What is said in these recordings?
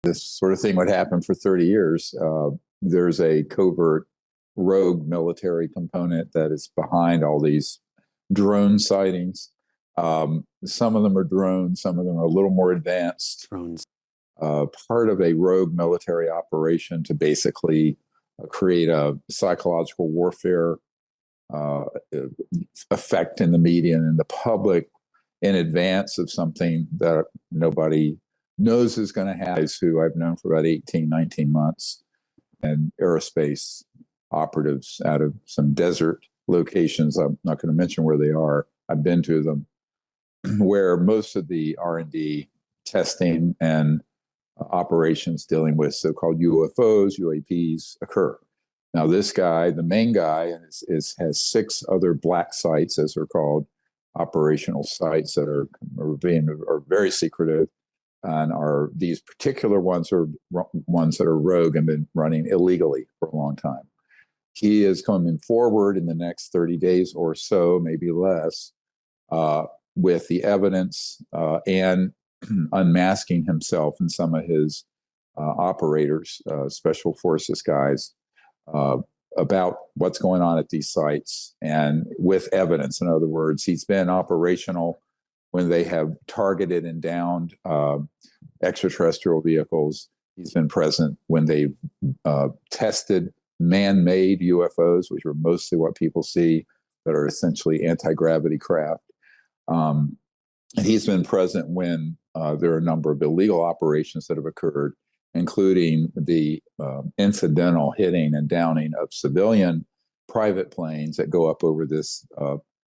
this sort of thing would happen for 30 years. There's a covert rogue military component that is behind all these drone sightings. Some of them are drones, some of them are a little more advanced. Drones. Part of a rogue military operation to basically create a psychological warfare effect in the media and in the public in advance of something that nobody knows is going to happen, who I've known for about 18, 19 months, and aerospace operatives out of some desert locations. I'm not going to mention where they are. I've been to them, where most of the R&D testing and operations dealing with so-called UFOs, UAPs occur. Now, this guy, the main guy, has 6 other black sites, as they're called, operational sites that are very secretive, and are these particular ones are ones that are rogue and been running illegally for a long time. He is coming forward in the next 30 days or so, maybe less, with the evidence and unmasking himself and some of his operators, special forces guys, about what's going on at these sites, and with evidence. In other words, he's been operational when they have targeted and downed extraterrestrial vehicles. He's been present when they've tested man-made UFOs, which are mostly what people see, that are essentially anti-gravity craft. And he's been present when there are a number of illegal operations that have occurred, including the incidental hitting and downing of civilian private planes that go up over this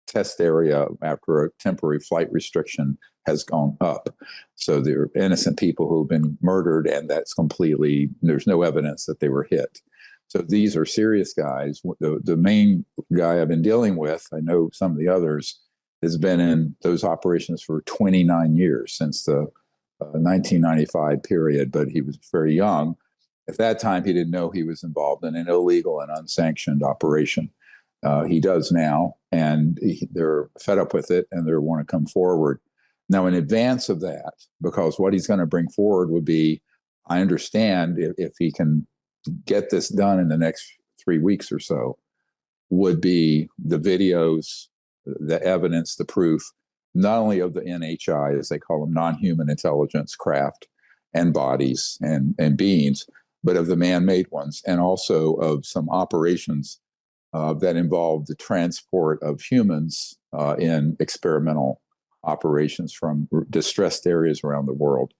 test area after a temporary flight restriction has gone up. So there are innocent people who have been murdered, and that's completely, there's no evidence that they were hit. So these are serious guys. The main guy I've been dealing with, I know some of the others, has been in those operations for 29 years, since the 1995 period, but he was very young. At that time, he didn't know he was involved in an illegal and unsanctioned operation. He does now, and they're fed up with it, and they want to come forward. Now, in advance of that, because what he's going to bring forward would be, I understand, if he can get this done in the next 3 weeks or so, would be the videos, the evidence, the proof, not only of the NHI, as they call them, non-human intelligence craft and bodies and beings, but of the man-made ones, and also of some operations that involve the transport of humans in experimental operations from distressed areas around the world.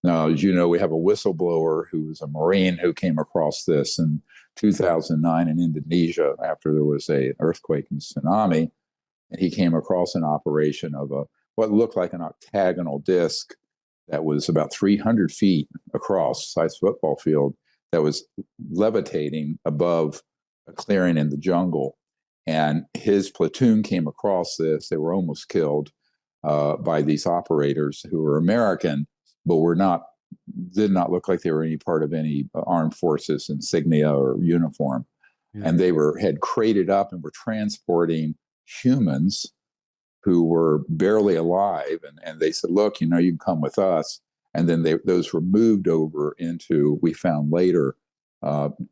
Now, as you know, we have a whistleblower who was a Marine who came across this in 2009 in Indonesia after there was an earthquake and tsunami. And he came across an operation of what looked like an octagonal disc that was about 300 feet across, size football field, that was levitating above a clearing in the jungle. And his platoon came across this. They were almost killed by these operators who were American, but did not look like they were any part of any armed forces insignia or uniform. Yeah. And they had crated up and were transporting humans who were barely alive. And they said, look, you can come with us. And then those were moved over into, we found later,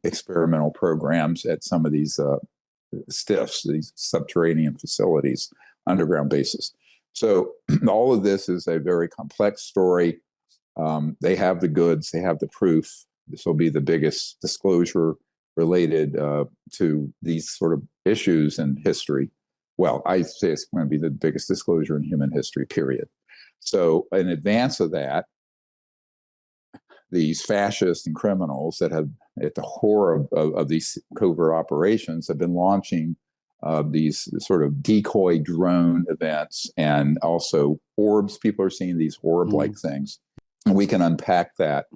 experimental programs at some of these STIFs, these subterranean facilities, underground bases. So all of this is a very complex story. They have the goods, they have the proof. This will be the biggest disclosure related to these sort of issues in history. Well, I say it's going to be the biggest disclosure in human history, period. So in advance of that, these fascists and criminals that have, at the core of these covert operations, have been launching these sort of decoy drone events, and also orbs. People are seeing these orb-like things. And we can unpack that.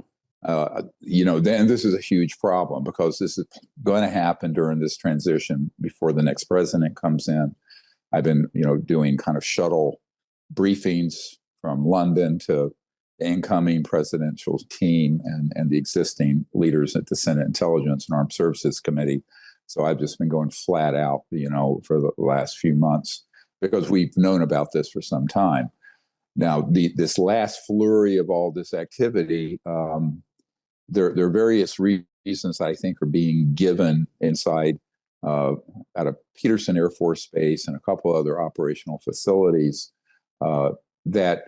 Then this is a huge problem, because this is going to happen during this transition before the next president comes in. I've been, doing kind of shuttle briefings from London to the incoming presidential team and the existing leaders at the Senate Intelligence and Armed Services Committee. So I've just been going flat out, for the last few months, because we've known about this for some time. Now, this last flurry of all this activity there are various reasons I think are being given inside out of Peterson Air Force Base and a couple other operational facilities that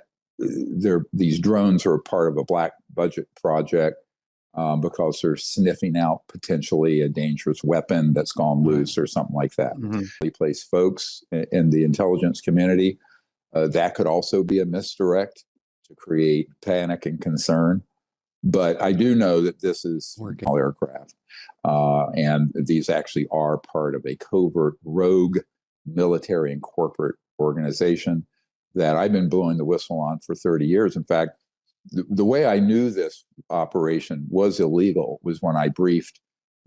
these drones are part of a black budget project because they're sniffing out potentially a dangerous weapon that's gone loose or something like that. They place folks in the intelligence community. That could also be a misdirect to create panic and concern. But I do know that this is small aircraft, and these actually are part of a covert rogue military and corporate organization that I've been blowing the whistle on for 30 years. In fact, the way I knew this operation was illegal was when I briefed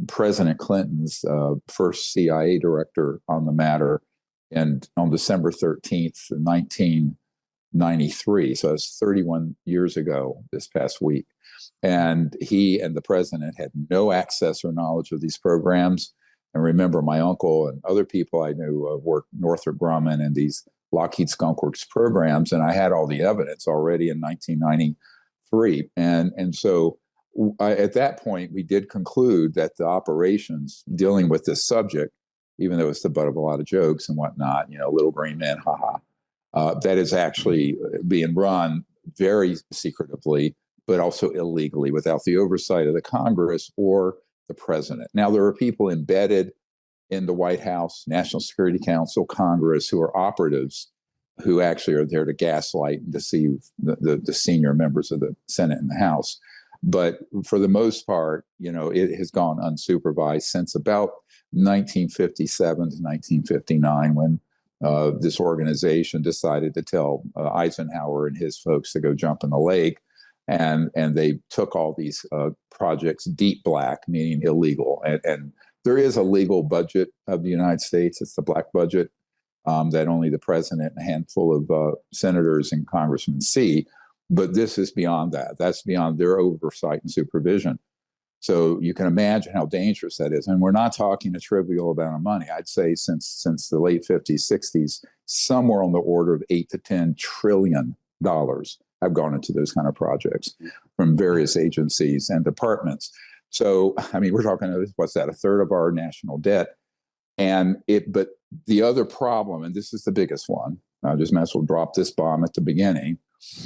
President Clinton's first CIA director on the matter, and on December 13th, 1993. So it's 31 years ago this past week. And he and the president had no access or knowledge of these programs. And remember, my uncle and other people I knew worked Northrop Grumman and these Lockheed Skunkworks programs, and I had all the evidence already in 1993. And so at that point, we did conclude that the operations dealing with this subject, even though it's the butt of a lot of jokes and whatnot, little green man, haha, that is actually being run very secretively, but also illegally without the oversight of the Congress or the president. Now, there are people embedded in the White House, National Security Council, Congress, who are operatives who actually are there to gaslight and deceive the senior members of the Senate and the House. But for the most part, it has gone unsupervised since about 1957 to 1959, when this organization decided to tell Eisenhower and his folks to go jump in the lake. And they took all these projects deep black, meaning illegal. And there is a legal budget of the United States. It's the black budget that only the president and a handful of senators and congressmen see. But this is beyond that. That's beyond their oversight and supervision. So you can imagine how dangerous that is. And we're not talking a trivial amount of money. I'd say since the late 50s, 60s, somewhere on the order of $8 to $10 trillion have gone into those kind of projects from various agencies and departments. So, I mean, we're talking, what's that, a third of our national debt. But the other problem, and this is the biggest one, I just might as well drop this bomb at the beginning.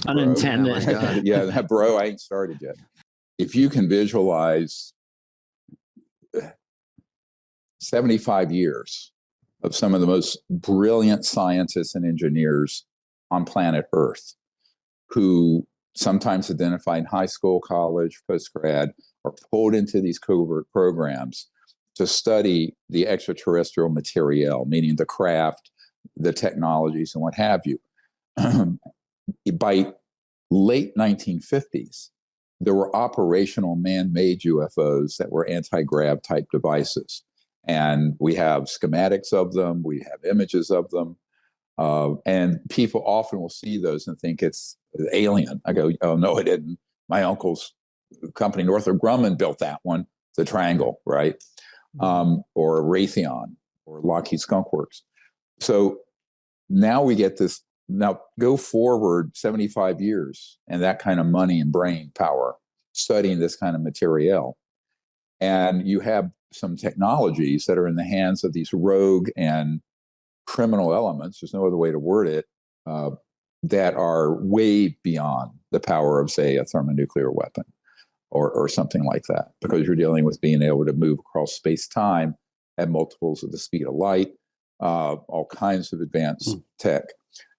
Unintended. Bro. Yeah, bro, I ain't started yet. If you can visualize 75 years of some of the most brilliant scientists and engineers on planet Earth, who sometimes identify in high school, college, postgrad, are pulled into these covert programs to study the extraterrestrial materiel, meaning the craft, the technologies, and what have you. By late 1950s, there were operational man-made UFOs that were anti-grav type devices. And we have schematics of them. We have images of them. And people often will see those and think it's alien. I go, oh, no, it didn't. My uncle's company, Northrop Grumman, built that one, the Triangle, right? Or Raytheon or Lockheed Skunkworks. So now we get this. Now go forward 75 years and that kind of money and brain power studying this kind of material. And you have some technologies that are in the hands of these rogue and criminal elements, there's no other way to word it, that are way beyond the power of, say, a thermonuclear weapon or something like that, because you're dealing with being able to move across space-time at multiples of the speed of light, all kinds of advanced tech.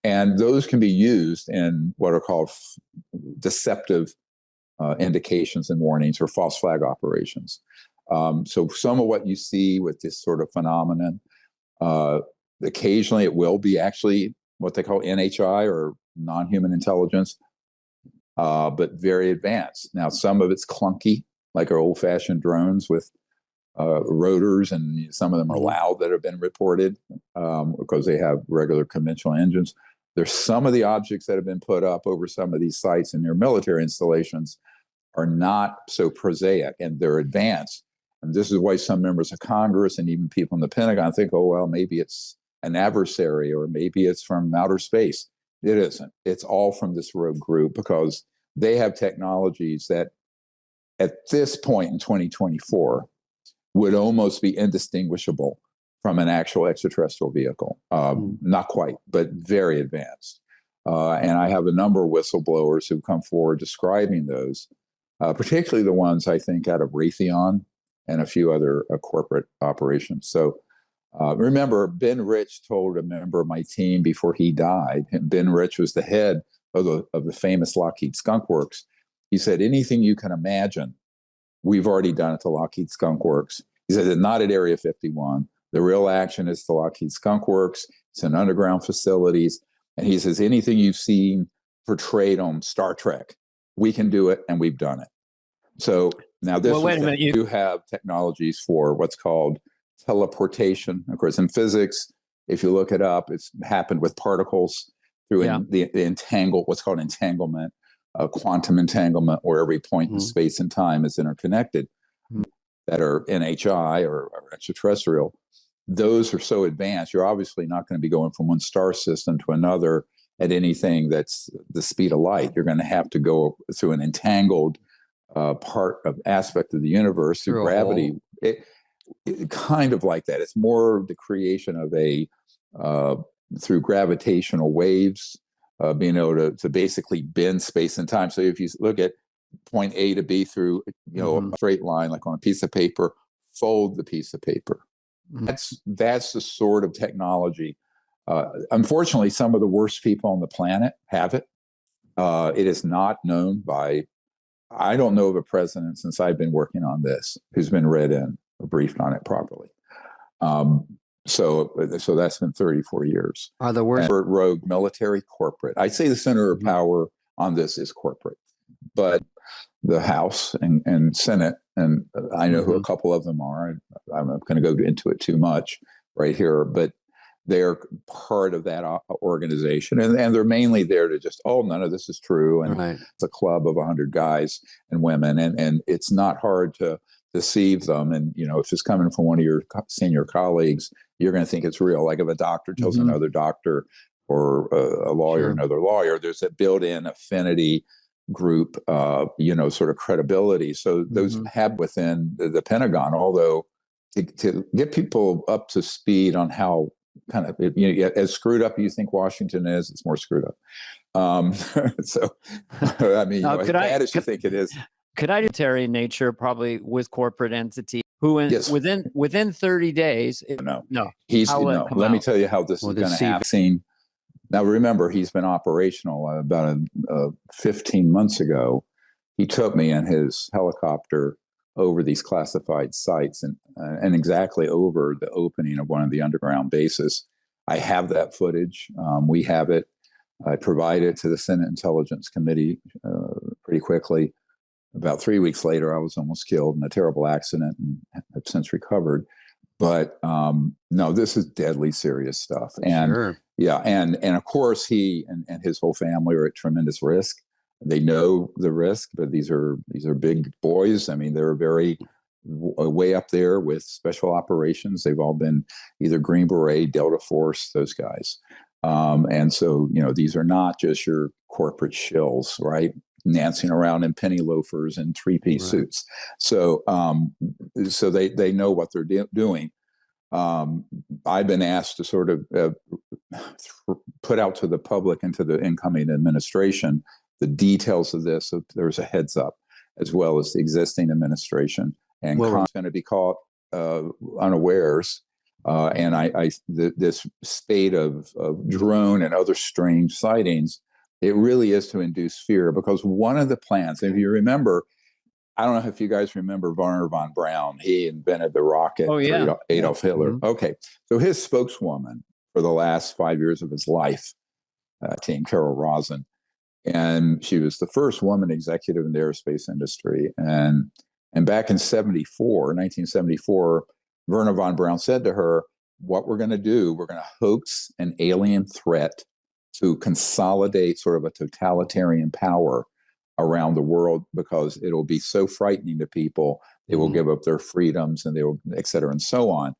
And those can be used in what are called deceptive indications and warnings or false flag operations. So some of what you see with this sort of phenomenon, occasionally it will be actually what they call NHI or non-human intelligence, but very advanced. Now, some of it's clunky, like our old-fashioned drones with rotors, and some of them are loud that have been reported because they have regular conventional engines. There's some of the objects that have been put up over some of these sites in their military installations are not so prosaic, and they're advanced. And this is why some members of Congress and even people in the Pentagon think, oh, well, maybe it's an adversary or maybe it's from outer space. It isn't. It's all from this rogue group because they have technologies that at this point in 2024 would almost be indistinguishable from an actual extraterrestrial vehicle. Not quite, but very advanced. And I have a number of whistleblowers who come forward describing those, particularly the ones I think out of Raytheon and a few other corporate operations. So remember, Ben Rich told a member of my team before he died, and Ben Rich was the head of the famous Lockheed Skunkworks. He said, anything you can imagine, we've already done at the Lockheed Skunkworks. He said, not at Area 51. The real action is the Lockheed Skunkworks. It's in underground facilities. And he says, anything you've seen portrayed on Star Trek, we can do it, and we've done it. So now this wait a minute. You have technologies for what's called teleportation. Of course, in physics, if you look it up, it's happened with particles through the what's called entanglement, quantum entanglement, where every point in space and time is interconnected, that are NHI or extraterrestrial. Those are so advanced, you're obviously not going to be going from one star system to another at anything that's the speed of light. You're going to have to go through an entangled aspect of the universe through gravity. It kind of like that. It's more the creation of through gravitational waves, being able to basically bend space and time. So if you look at point A to B through, a straight line, like on a piece of paper, fold the piece of paper. That's the sort of technology. Unfortunately, some of the worst people on the planet have it. It is not known I don't know of a president since I've been working on this who's been read in or briefed on it properly. So that's been 34 years. Are the worst rogue military, corporate? I'd say the center of power on this is corporate, but the House and Senate, and I know who a couple of them are. I'm not going to go into it too much right here, but they're part of that organization, and they're mainly there to just, none of this is true, and it's a club of 100 guys and women, and it's not hard to deceive them. And if it's coming from one of your senior colleagues, you're going to think it's real. Like if a doctor tells another doctor, or a lawyer another lawyer, there's a built-in affinity group, sort of credibility. So those have within the Pentagon, although to get people up to speed on how kind of, as screwed up you think Washington is, it's more screwed up. So, I mean, as bad as you think it is. Could I do nature, probably with corporate entity who within 30 days? No. Let me tell you how this is going to happen. Now, remember, he's been operational about 15 months ago. He took me in his helicopter over these classified sites and exactly over the opening of one of the underground bases. I have that footage. We have it. I provided it to the Senate Intelligence Committee pretty quickly. About 3 weeks later, I was almost killed in a terrible accident and have since recovered. But no, this is deadly serious stuff. And and of course, he and his whole family are at tremendous risk. They know the risk, but these are big boys. I mean, they're very way up there with special operations. They've all been either Green Beret, Delta Force, those guys. And so, these are not just your corporate shills, right? Dancing around in penny loafers and three-piece suits. So, so they know what they're doing. I've been asked to sort of put out to the public and to the incoming administration the details of this. So there's a heads up, as well as the existing administration. And Congress going to be caught unawares. And this spate of drone and other strange sightings, it really is to induce fear, because one of the plans, if you remember, I don't know if you guys remember Wernher von Braun. He invented the rocket for Adolf Hitler. Okay. So his spokeswoman for the last 5 years of his life, Carol Rosin, and she was the first woman executive in the aerospace industry. And back in 1974, Wernher von Braun said to her, what we're going to do, we're going to hoax an alien threat to consolidate sort of a totalitarian power around the world, because it'll be so frightening to people. They will give up their freedoms, and they will, et cetera, and so on.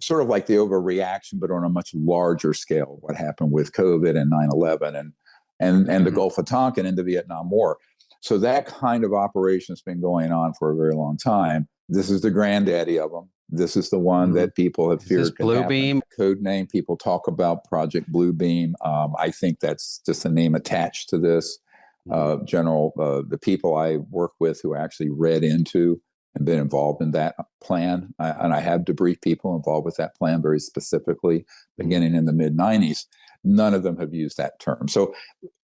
Sort of like the overreaction, but on a much larger scale, what happened with COVID and 9/11 and the Gulf of Tonkin and the Vietnam War. So that kind of operation has been going on for a very long time. This is the granddaddy of them. This is the one that people have feared could happen. Bluebeam? Code name, people talk about Project Bluebeam. I think that's just a name attached to this. The people I work with who actually read into and been involved in that plan, and I have debriefed people involved with that plan very specifically, beginning in the mid-90s. None of them have used that term. So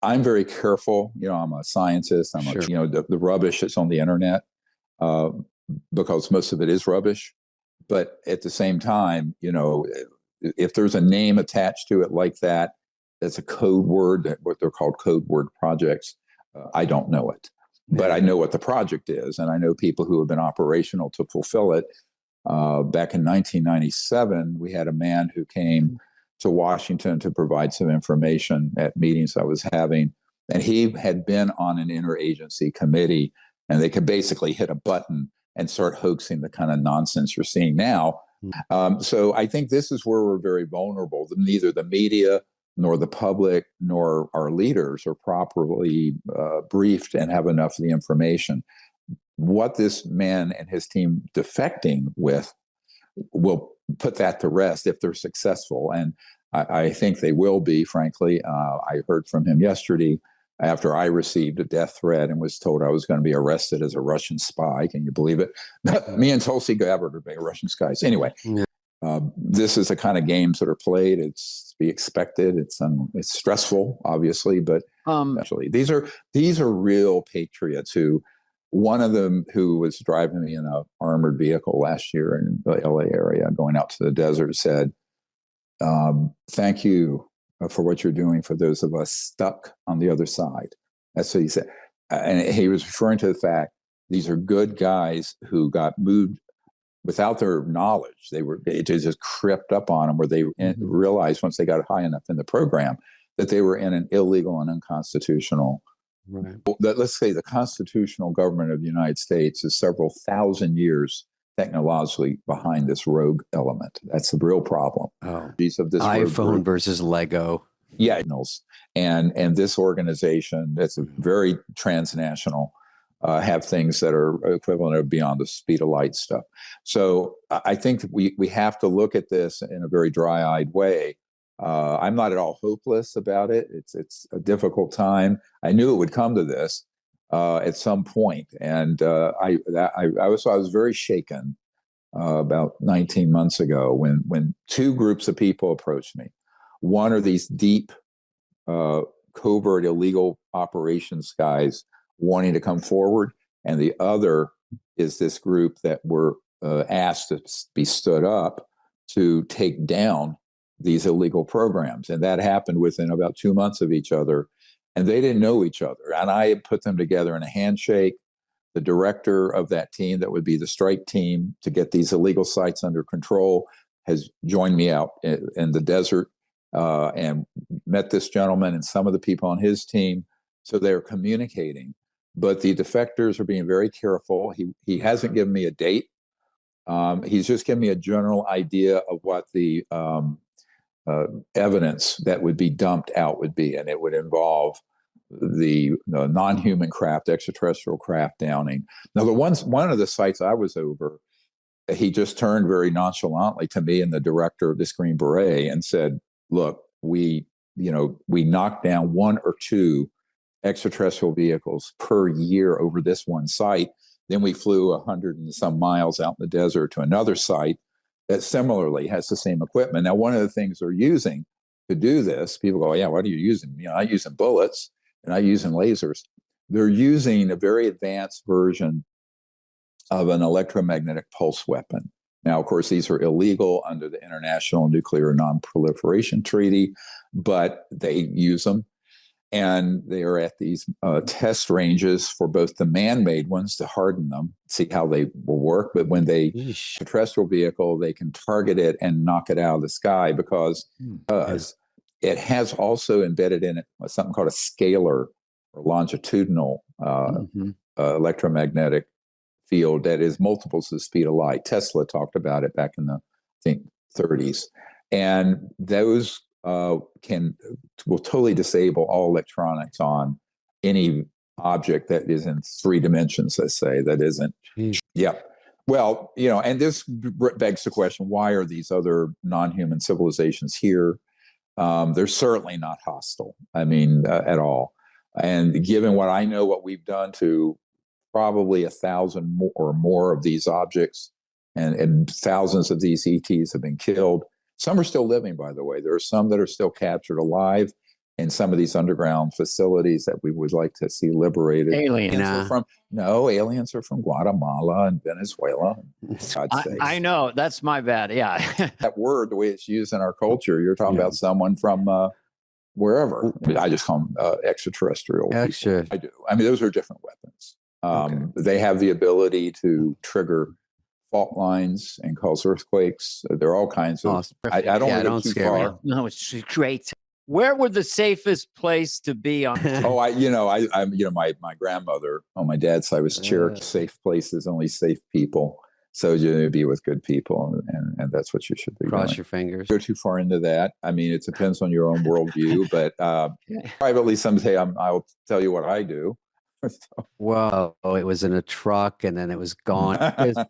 I'm very careful. I'm a scientist. I'm the rubbish that's on the internet, because most of it is rubbish. But at the same time, if there's a name attached to it like that, that's a code word, what they're called code word projects. I don't know it, but I know what the project is, and I know people who have been operational to fulfill it. Back in 1997, we had a man who came to Washington to provide some information at meetings I was having, and he had been on an interagency committee, and they could basically hit a button and start hoaxing the kind of nonsense you're seeing now. So I think this is where we're very vulnerable. Neither the media nor the public nor our leaders are properly briefed and have enough of the information. What this man and his team defecting with will put that to rest if they're successful. And I think they will be, frankly. I heard from him yesterday after I received a death threat and was told I was going to be arrested as a Russian spy. Can you believe it? Me and Tulsi Gabbard are big Russian spies. Anyway, this is the kind of games that are played. It's to be expected. It's stressful, obviously, but actually, these are real patriots who. One of them, who was driving me in an armored vehicle last year in the LA area, going out to the desert, said, "Thank you for what you're doing for those of us stuck on the other side." That's what he said. And he was referring to the fact these are good guys who got moved without their knowledge. It just crept up on them, where they realized once they got high enough in the program that they were in an illegal and unconstitutional. Right. Let's say the constitutional government of the United States is several thousand years technologically behind this rogue element. That's the real problem. Piece of this iPhone versus Lego. Yeah, and this organization that's very transnational have things that are equivalent of beyond the speed of light stuff. So I think we have to look at this in a very dry-eyed way. I'm not at all hopeless about it. It's a difficult time. I knew it would come to this at some point, and I was very shaken about 19 months ago when two groups of people approached me. One are these deep, covert illegal operations guys wanting to come forward, and the other is this group that were asked to be stood up to take down these illegal programs. And that happened within about 2 months of each other. And they didn't know each other. And I put them together in a handshake. The director of that team, that would be the strike team to get these illegal sites under control, has joined me out in the desert and met this gentleman and some of the people on his team. So they're communicating. But the defectors are being very careful. He hasn't given me a date. He's just given me a general idea of what the evidence that would be dumped out would be, and it would involve the non-human craft, extraterrestrial craft downing. Now, one of the sites I was over, he just turned very nonchalantly to me and the director of this Green Beret and said, "Look, we knocked down 1 or 2 extraterrestrial vehicles per year over this one site. Then we flew 100 and some miles out in the desert to another site that similarly has the same equipment." Now, one of the things they're using to do this, people go, "Yeah, what are you using?" I'm using bullets and I'm using lasers. They're using a very advanced version of an electromagnetic pulse weapon. Now, of course, these are illegal under the International Nuclear Non-Proliferation Treaty, but they use them. And they are at these test ranges for both the man-made ones to harden them, see how they will work. But when a terrestrial vehicle, they can target it and knock it out of the sky because it has also embedded in it something called a scalar or longitudinal electromagnetic field that is multiples of the speed of light. Tesla talked about it back in the, I think, 30s. And those will totally disable all electronics on any object that is in 3 dimensions, let's say, that isn't. Jeez. Yeah. Well, and this begs the question, why are these other non-human civilizations here? They're certainly not hostile, at all. And given what I know, what we've done to probably 1,000 or more of these objects, and thousands of these ETs have been killed. Some are still living, by the way. There are some that are still captured alive in some of these underground facilities that we would like to see liberated. Aliens aliens are from Guatemala and Venezuela. I know, that's my bad. Yeah. That word, the way it's used in our culture, you're talking about someone from wherever. I just call them extraterrestrial. Extra. I do. Those are different weapons. They have the ability to trigger fault lines and cause earthquakes. There are all kinds of. I don't want to go too far. No, it's great. Where would the safest place to be on? My grandmother on my dad's side was Cherokee. Safe places, only safe people. So you be with good people, and that's what you should be. Cross doing. Your fingers. Go too far into that. It depends on your own worldview, but privately someday I'll tell you what I do. Well, it was in a truck and then it was gone.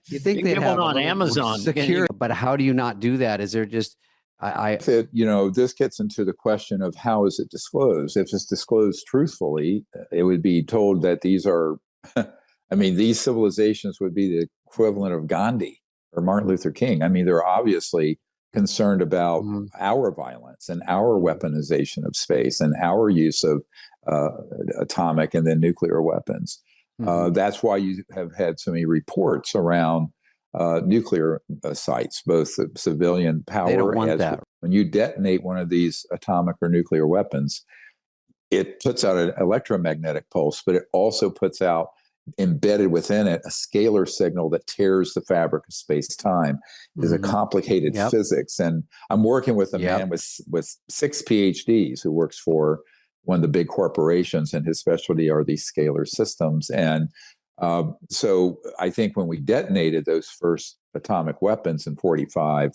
You think they have on Amazon secure, but how do you not do that? Is there just this gets into the question of how is it disclosed? If it's disclosed truthfully, it would be told that these are, these civilizations would be the equivalent of Gandhi or Martin Luther King. They're obviously concerned about our violence and our weaponization of space and our use of atomic and then nuclear weapons. That's why you have had so many reports around nuclear sites, both civilian power. They don't want that. When you detonate one of these atomic or nuclear weapons, it puts out an electromagnetic pulse, but it also puts out, embedded within it, a scalar signal that tears the fabric of space-time. Is a complicated physics. And I'm working with a man with 6 PhDs who works for one of the big corporations, and his specialty are these scalar systems. And so I think when we detonated those first atomic weapons in 1945,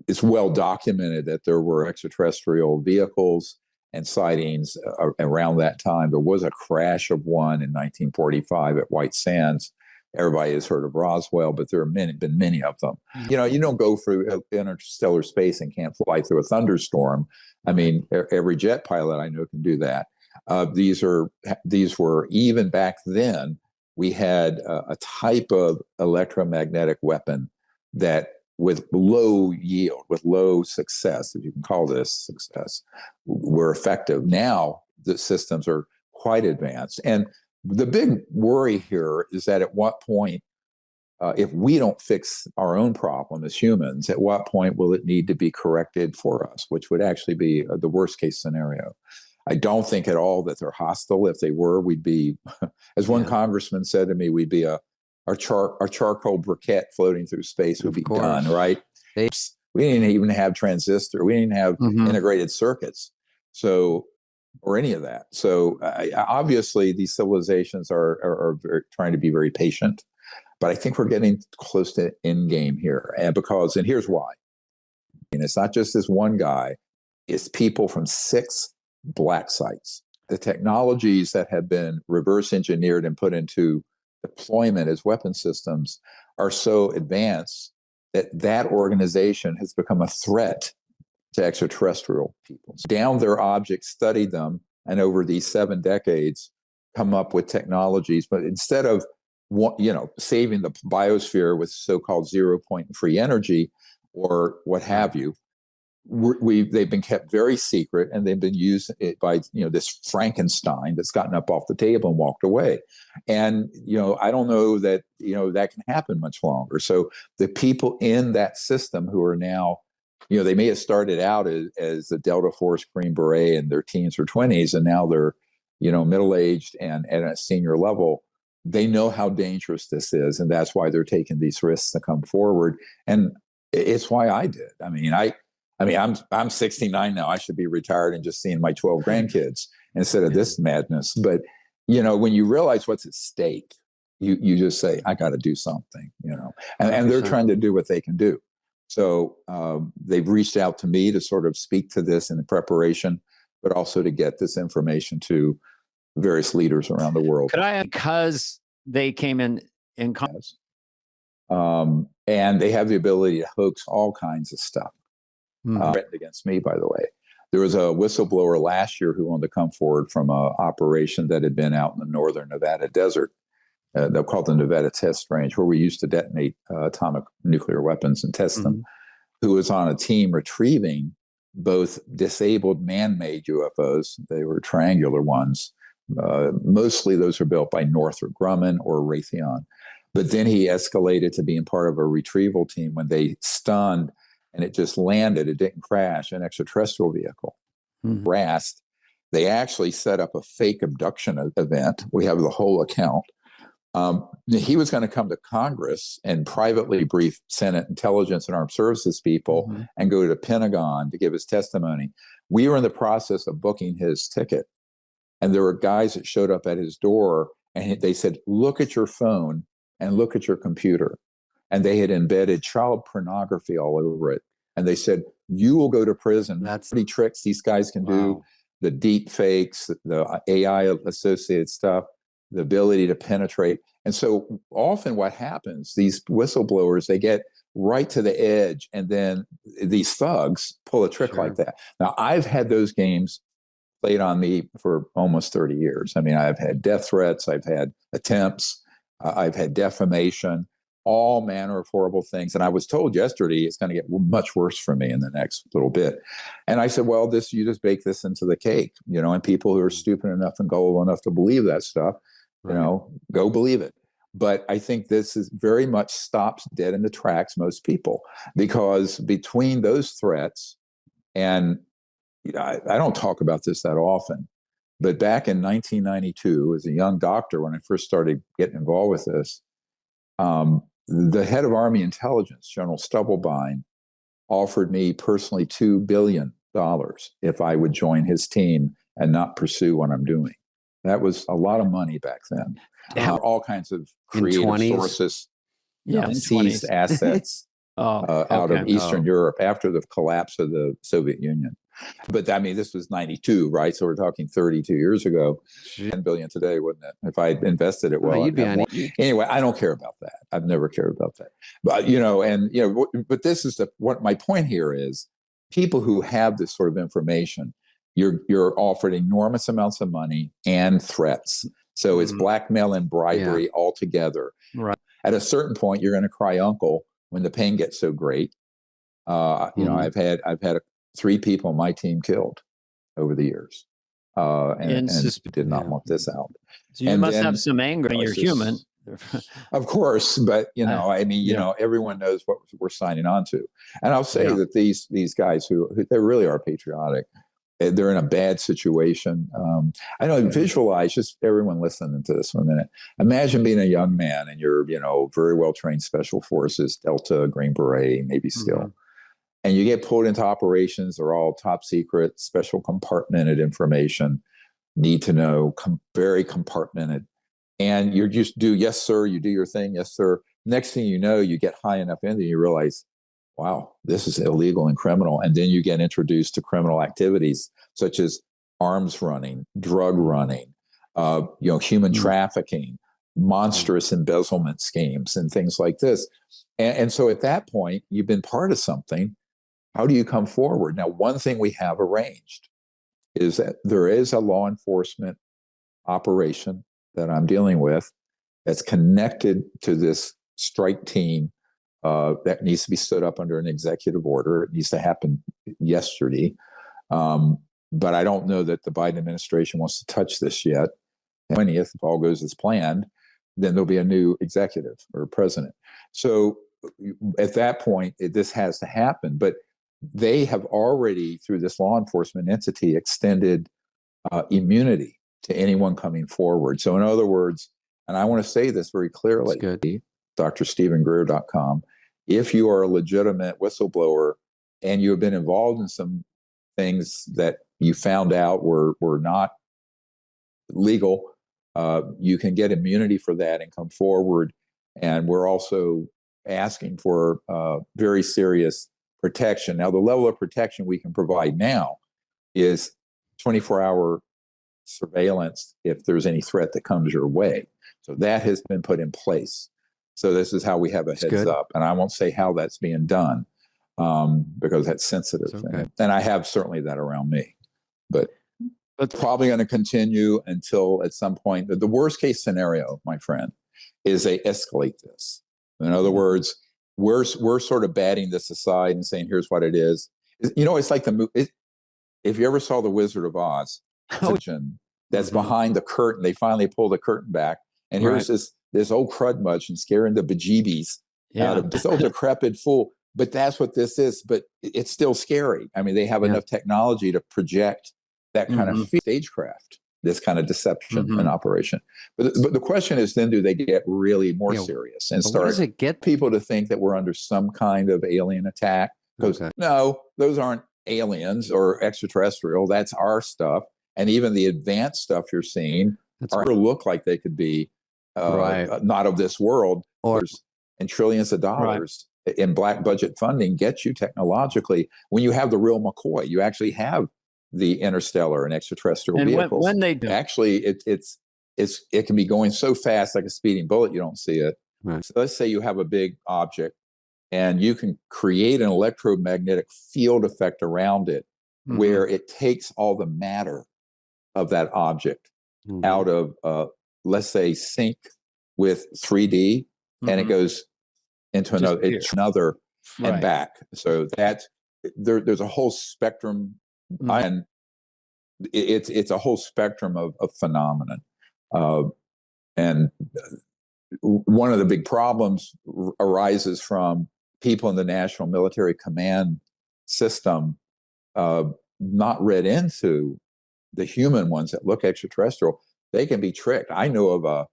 it's well documented that there were extraterrestrial vehicles and sightings around that time. There was a crash of one in 1945 at White Sands. Everybody has heard of Roswell, but there have been many of them. You don't go through interstellar space and can't fly through a thunderstorm. Every jet pilot I know can do that. These were, even back then, we had a type of electromagnetic weapon that, with low yield, with low success, if you can call this success, were effective. Now the systems are quite advanced. And the big worry here is that at what point, if we don't fix our own problem as humans, at what point will it need to be corrected for us, which would actually be the worst case scenario. I don't think at all that they're hostile. If they were, we'd be, as one congressman said to me, we'd be our charcoal briquette floating through space would be done, right? We didn't even have transistor. We didn't have integrated circuits. Or any of that. So obviously these civilizations are trying to be very patient, but I think we're getting close to end game here. And here's why. And it's not just this one guy, it's people from 6 black sites. The technologies that have been reverse engineered and put into deployment as weapon systems are so advanced that organization has become a threat to extraterrestrial people. Down their objects, studied them, and over these 7 decades, come up with technologies. But instead of saving the biosphere with so-called zero-point free energy or what have you, they've been kept very secret, and they've been used by this Frankenstein that's gotten up off the table and walked away. And I don't know that that can happen much longer. So the people in that system who are now, they may have started out as a Delta Force Green Beret in their teens or 20s, and now they're, middle-aged and at a senior level. They know how dangerous this is, and that's why they're taking these risks to come forward. And it's why I did. I'm 69 now. I should be retired and just seeing my 12 grandkids instead of this madness. But, when you realize what's at stake, you just say, I got to do something, and they're trying to do what they can do. So they've reached out to me to sort of speak to this in the preparation, but also to get this information to various leaders around the world. Because they came in and they have the ability to hoax all kinds of stuff. Threatened against me, by the way. There was a whistleblower last year who wanted to come forward from an operation that had been out in the northern Nevada desert. They'll call it the Nevada Test Range, where we used to detonate atomic nuclear weapons and test them, who was on a team retrieving both disabled man-made UFOs. They were triangular ones. Mostly those were built by Northrop Grumman or Raytheon. But then he escalated to being part of a retrieval team when they stunned and it just landed. It didn't crash, an extraterrestrial vehicle. Harassed. They actually set up a fake abduction event. We have the whole account. He was going to come to Congress and privately brief Senate Intelligence and Armed Services people and go to the Pentagon to give his testimony. We were in the process of booking his ticket. And there were guys that showed up at his door and they said, look at your phone and look at your computer. And they had embedded child pornography all over it. And they said, you will go to prison. That's pretty tricks these guys can do. The deep fakes, the AI associated stuff, the ability to penetrate. And so often what happens, these whistleblowers, they get right to the edge and then these thugs pull a trick like that. Now, I've had those games played on me for almost 30 years. I mean, I've had death threats, I've had attempts, I've had defamation, all manner of horrible things. And I was told yesterday it's going to get much worse for me in the next little bit. And I said, well, you just bake this into the cake, you know, and people who are stupid enough and gullible enough to believe that stuff, you know, go believe it. But I think this is very much stops dead in the tracks most people, because between those threats and I don't talk about this that often, but back in 1992, as a young doctor, when I first started getting involved with this, the head of Army Intelligence, General Stubblebine, offered me personally $2 billion if I would join his team and not pursue what I'm doing. That was a lot of money back then. All kinds of creative sources, seized assets out of Eastern Europe after the collapse of the Soviet Union. But I mean, this was 92, right? So we're talking 32 years ago. 10 billion today, wouldn't it? If I invested it well, anyway, I don't care about that. I've never cared about that. But but this is what my point here is: people who have this sort of information, you're offered enormous amounts of money and threats. So it's blackmail and bribery all together. Right. At a certain point, you're going to cry uncle when the pain gets so great. You know, I've had 3 people on my team killed over the years, and did not want this out. So you must have some anger. You're human, of course, but you know, I mean, you know, everyone knows what we're signing on to. And I'll say that these guys who they really are patriotic. They're in a bad situation. I know, visualize, just everyone listening to this for a minute. Imagine being a young man and you're, you know, very well trained special forces, Delta, Green Beret, Navy SEAL. And you get pulled into operations. They're all top secret, special compartmented information, need to know, very compartmented. And you just do, yes, sir, you do your thing, yes, sir. Next thing you know, you get high enough in there, you realize, wow, this is illegal and criminal. And then you get introduced to criminal activities such as arms running, drug running, human trafficking, monstrous embezzlement schemes, and things like this. And so at that point, you've been part of something. How do you come forward? Now, one thing we have arranged is that there is a law enforcement operation that I'm dealing with that's connected to this strike team that needs to be stood up under an executive order. It needs to happen yesterday. But I don't know that the Biden administration wants to touch this yet. 20th, if all goes as planned, then there'll be a new executive or president. So at that point, this has to happen. But they have already, through this law enforcement entity, extended immunity to anyone coming forward. So in other words, and I want to say this very clearly, Dr.StevenGreer.com, if you are a legitimate whistleblower and you have been involved in some things that you found out were not legal, you can get immunity for that and come forward. And we're also asking for very serious protection. Now, the level of protection we can provide now is 24-hour surveillance if there's any threat that comes your way. So that has been put in place. So this is how we have a heads up. And I won't say how that's being done because that's sensitive. Okay. And I have certainly that around me. But it's probably going to continue until at some point. The worst case scenario, my friend, is they escalate this. In other words, we're sort of batting this aside and saying, here's what it is. You know, it's like if you ever saw The Wizard of Oz, that's behind the curtain. They finally pull the curtain back. And here's this old crudmudge and scaring the bejeebies out of this old decrepit fool. But that's what this is. But it's still scary. I mean, they have enough technology to project that kind of stagecraft, this kind of deception and operation. But the question is, then do they get really more serious and start get people to think that we're under some kind of alien attack? Because no, those aren't aliens or extraterrestrial. That's our stuff. And even the advanced stuff you're seeing look like they could be not of this world. And trillions of dollars in black budget funding get you technologically. When you have the real McCoy, you actually have the interstellar and extraterrestrial vehicles. When they do, actually, it can be going so fast like a speeding bullet, you don't see it. So let's say you have a big object, and you can create an electromagnetic field effect around it, where it takes all the matter of that object out of, let's say, sync with 3D, and it goes into another and back. So that's there's a whole spectrum, and it's a whole spectrum of phenomenon. And one of the big problems arises from people in the National Military Command system not read into the human ones that look extraterrestrial. They can be tricked. I know of a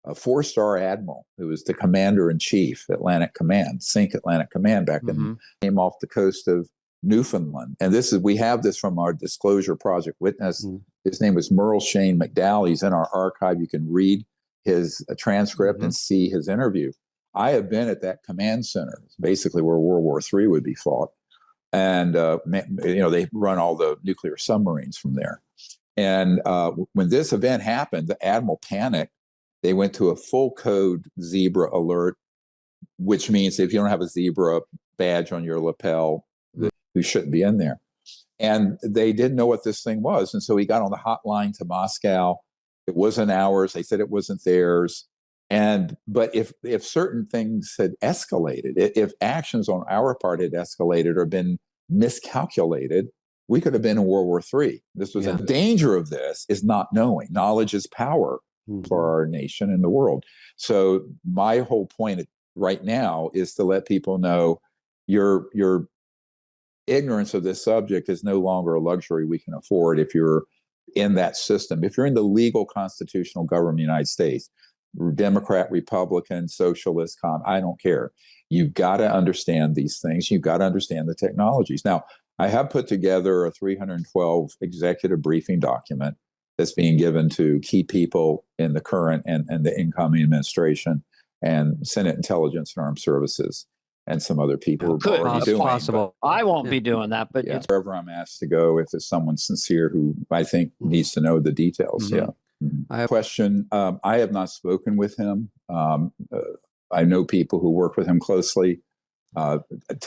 4-star admiral who was the commander-in-chief, Atlantic Command, Sync Atlantic Command, back in, came off the coast of Newfoundland. And we have this from our Disclosure Project witness. His name was Merle Shane McDowell. He's in our archive. You can read his transcript and see his interview. I have been at that command center, basically where World War III would be fought. And, they run all the nuclear submarines from there. And when this event happened, the admiral panicked. They went to a full code zebra alert, which means if you don't have a zebra badge on your lapel, you shouldn't be in there. And they didn't know what this thing was. And so he got on the hotline to Moscow. It wasn't ours. They said it wasn't theirs. But if certain things had escalated, if actions on our part had escalated or been miscalculated, we could have been in World War III. This was a danger of this is not knowing. Knowledge is power for our nation and the world. So my whole point right now is to let people know your ignorance of this subject is no longer a luxury we can afford if you're in that system. If you're in the legal constitutional government of the United States, Democrat, Republican, socialist, I don't care. You've got to understand these things. You've got to understand the technologies. Now, I have put together a 312 executive briefing document that's being given to key people in the current and the incoming administration and Senate Intelligence and Armed Services and some other people who are already doing possible. I won't be doing that, but it's wherever I'm asked to go if it's someone sincere who I think needs to know the details. I have a question. I have not spoken with him. I know people who work with him closely. To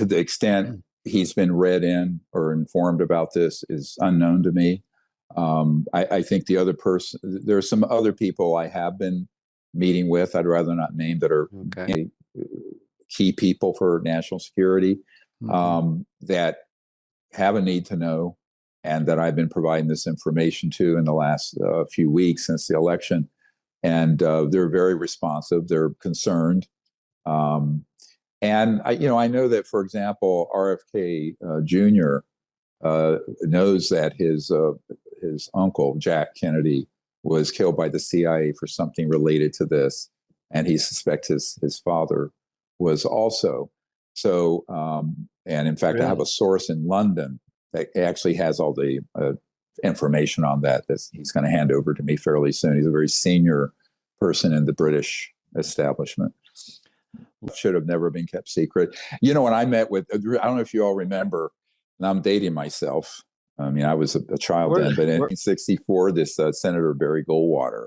the extent he's been read in or informed about this is unknown to me. I think the other person, there are some other people I have been meeting with, I'd rather not name, that are key people for national security that have a need to know, and that I've been providing this information to in the last few weeks since the election. And they're very responsive. They're concerned. And I know that, for example, RFK Jr. Knows that his uncle, Jack Kennedy, was killed by the CIA for something related to this. And he suspects his father was also. So, and in fact, I have a source in London that actually has all the information on that he's going to hand over to me fairly soon. He's a very senior person in the British establishment. Should have never been kept secret. When I met with, I don't know if you all remember, and I'm dating myself, I mean, I was a child then, but in 1964, this Senator Barry Goldwater,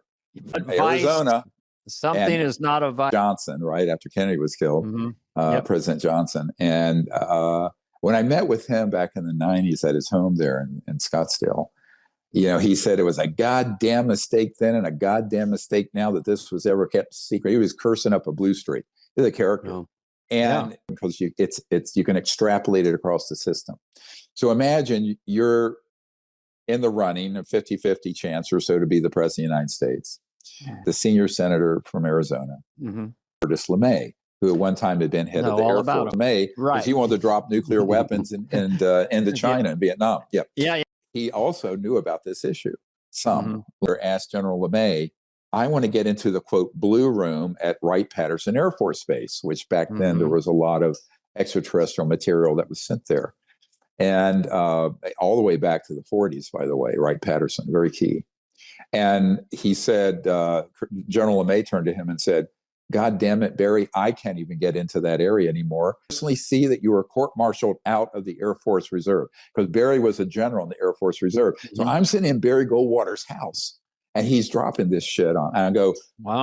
Arizona. Something is not a vice. Johnson, right after Kennedy was killed, President Johnson. And when I met with him back in the 90s at his home there in Scottsdale, you know, he said it was a goddamn mistake then and a goddamn mistake now that this was ever kept secret. He was cursing up a blue streak. He's a character. Oh. And because you can extrapolate it across the system. So imagine you're in the running, a 50-50 chance or so to be the president of the United States. The senior senator from Arizona, Curtis LeMay, who at one time had been head of the Air Force. LeMay, because he wanted to drop nuclear weapons into China and Vietnam. He also knew about this issue. Some asked General LeMay, I want to get into the, quote, blue room at Wright-Patterson Air Force Base, which back then there was a lot of extraterrestrial material that was sent there. And all the way back to the 40s, by the way, Wright-Patterson, very key. And he said, General LeMay turned to him and said, God damn it, Barry, I can't even get into that area anymore. I personally see that you were court-martialed out of the Air Force Reserve, because Barry was a general in the Air Force Reserve. So I'm sitting in Barry Goldwater's house, and he's dropping this shit on. And I go, wow.